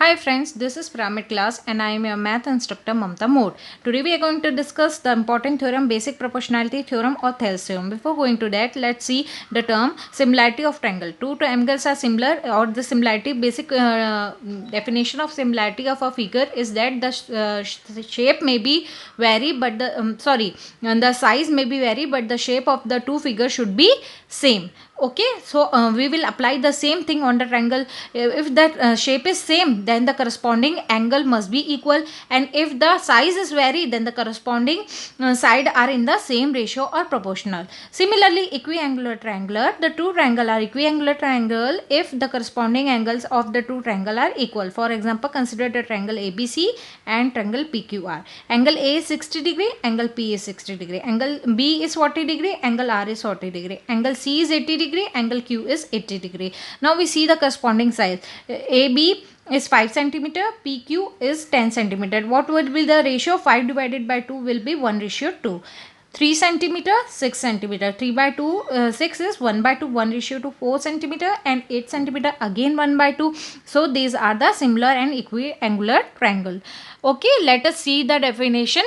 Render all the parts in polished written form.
Hi friends, this is Pyramid class and I am your math instructor Mamta Mode. Today we are going to discuss the important theorem, basic proportionality theorem or Thales theorem. Before going to that, let's see the term similarity of triangle. Two triangles are similar, or the similarity basic definition of similarity of a figure is that the shape may be vary but the size may be vary but the shape of the two figures should be same. Okay, so we will apply the same thing on the triangle. If that shape is same, then the corresponding angle must be equal, and if the size is vary, then the corresponding side are in the same ratio or proportional. Similarly, equiangular triangular, the two triangle are equiangular triangle if the corresponding angles of the two triangle are equal. For example, consider the triangle ABC and triangle PQR. Angle A is 60 degree, angle P is 60 degree, angle B is 40 degree, angle R is 40 degree, angle C is 80 degree, angle Q is 80 degree. Now we see the corresponding size. AB is 5 centimeter, PQ is 10 centimeter. What would be the ratio? 5 divided by 2 will be 1:2. 3 centimeter, 6 centimeter. 3 by 2, 6 is 1 by 2, 1:4 centimeter, and 8 centimeter again 1 by 2. So these are the similar and equiangular triangle. Okay, let us see the definition.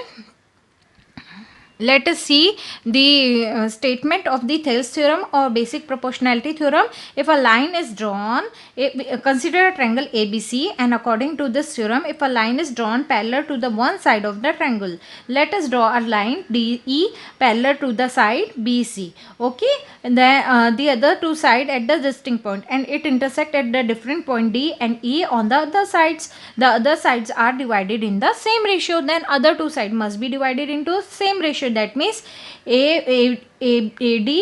Let us see the statement of the Thales theorem or basic proportionality theorem. If a line is drawn, consider a triangle ABC, and according to this theorem, if a line is drawn parallel to the one side of the triangle, let us draw a line DE parallel to the side BC. Okay, and then the other two side at the distinct point, and it intersect at the different point D and E on the other sides. The other sides are divided in the same ratio. Then other two sides must be divided into same ratio. That means AD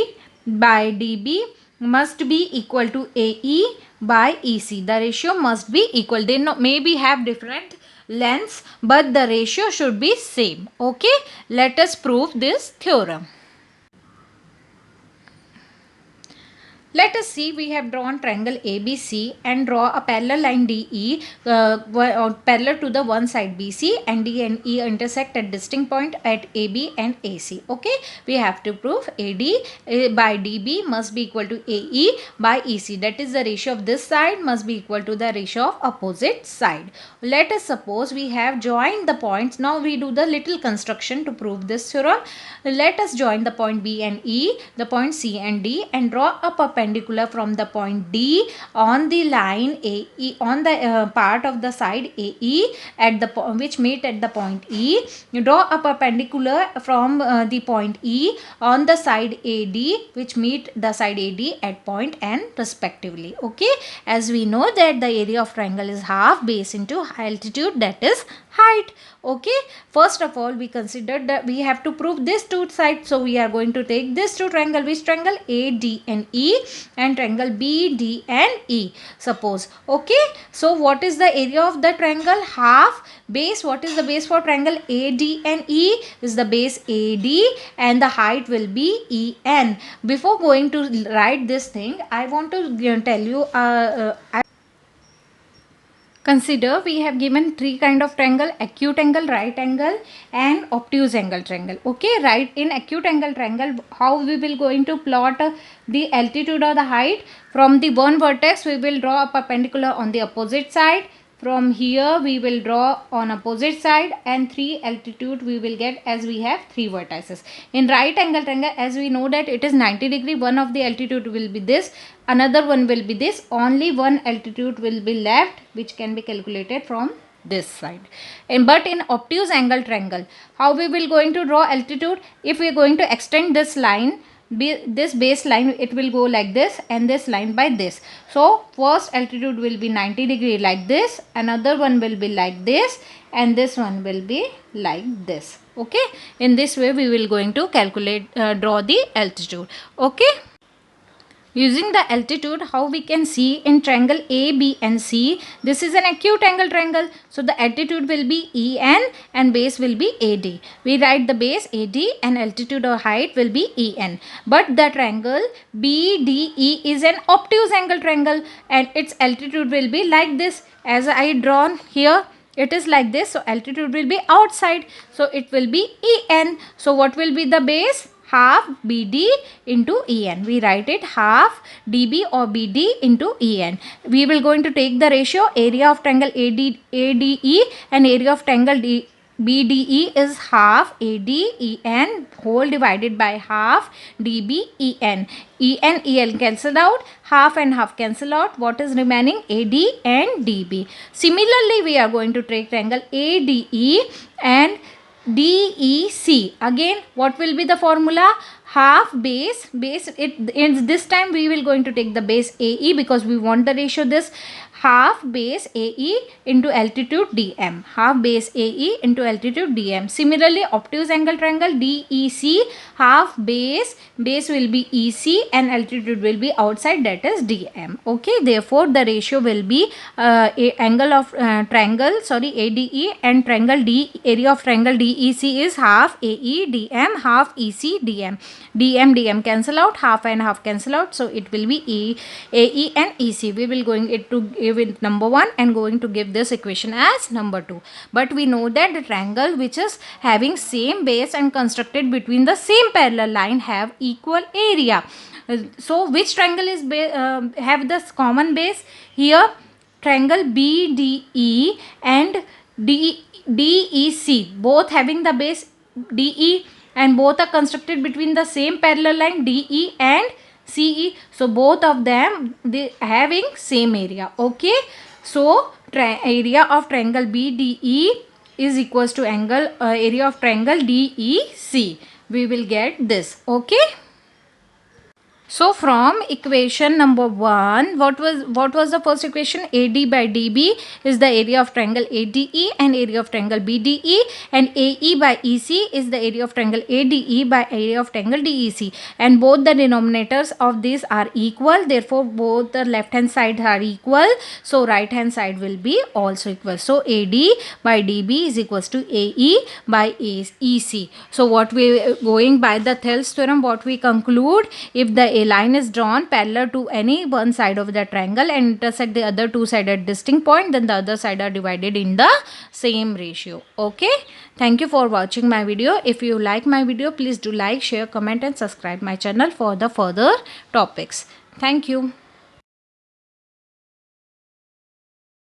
by DB must be equal to AE by EC. The ratio must be equal. They maybe have different lengths, but the ratio should be same. Okay, let us prove this theorem. Let us see, we have drawn triangle ABC and draw a parallel line DE parallel to the one side BC, and D and E intersect at distinct point at AB and AC. Okay, we have to prove AD by DB must be equal to AE by EC. That is, the ratio of this side must be equal to the ratio of opposite side. Let us suppose we have joined the points. Now we do the little construction to prove this theorem. Let us join the point B and E, the point C and D, and draw a perpendicular from the point D on the line AE, on the part of the side AE at the which meet at the point E. You draw a perpendicular from the point E on the side AD which meet the side AD at point N respectively. Okay, as we know that the area of triangle is half base into altitude, that is height. Okay, first of all we considered that we have to prove this two sides, so we are going to take this two triangle. Which triangle? AD and E, and triangle BD and E, suppose. Okay, so what is the area of the triangle? Half base. What is the base for triangle AD and E? Is the base AD, and the height will be EN. Before going to write this thing, I want to tell you consider we have given three kind of triangle: acute angle, right angle, and obtuse angle triangle. Okay, right, in acute angle triangle, how we will going to plot the altitude or the height? From the one vertex we will draw a perpendicular on the opposite side. From here we will draw on opposite side, and 3 altitude we will get as we have 3 vertices. In right angle triangle, as we know that it is 90 degree, one of the altitude will be this, another one will be this, only one altitude will be left which can be calculated from this side. And but in obtuse angle triangle, how we will going to draw altitude? If we are going to extend this line, this baseline, it will go like this, and this line by this. So first altitude will be 90 degree like this, another one will be like this, and this one will be like this. Okay, in this way we will going to calculate draw the altitude. Okay, using the altitude, how we can see in triangle A, B and C, this is an acute angle triangle. So the altitude will be EN and base will be AD. We write the base AD and altitude or height will be EN. But the triangle BDE is an obtuse angle triangle, and its altitude will be like this. As I drawn here, it is like this. So altitude will be outside. So it will be EN. So what will be the base? half BD into EN. We write it half DB or BD into EN. We will going to take the ratio area of triangle ADE and area of triangle BDE is half ADEN whole divided by half DBEN. EN cancel out, half and half cancel out. What is remaining? AD and DB. Similarly, we are going to take triangle ADE and DEC. Again, what will be the formula? Half base it this time we will going to take the base AE because we want the ratio this half base AE into altitude DM. Half base AE into altitude DM. Similarly, obtuse angle triangle DEC, half base will be EC and altitude will be outside, that is DM. Okay, therefore the ratio will be angle of triangle ADE and triangle area of triangle DEC is half AE DM, half EC DM. DM cancel out, half and half cancel out, so it will be AE and EC. We will going it to give it number 1 and going to give this equation as number 2. But we know that the triangle which is having same base and constructed between the same parallel line have equal area. So which triangle is have this common base? Here triangle BDE and DEC both having the base DE and both are constructed between the same parallel line DE and CE. So both of them they having same area. Okay, so area of triangle BDE is equals to angle area of triangle DEC. We will get this. Okay. So from equation number 1, what was the first equation? AD by DB is the area of triangle ADE and area of triangle BDE, and AE by EC is the area of triangle ADE by area of triangle DEC, and both the denominators of these are equal, therefore both the left hand side are equal, so right hand side will be also equal. So AD by DB is equals to AE by EC. So what we going by the Thales theorem, what we conclude, if the line is drawn parallel to any one side of the triangle and intersect the other two sides at distinct point, then the other side are divided in the same ratio. Okay, thank you for watching my video. If you like my video, please do like, share, comment and subscribe my channel for the further topics. Thank you.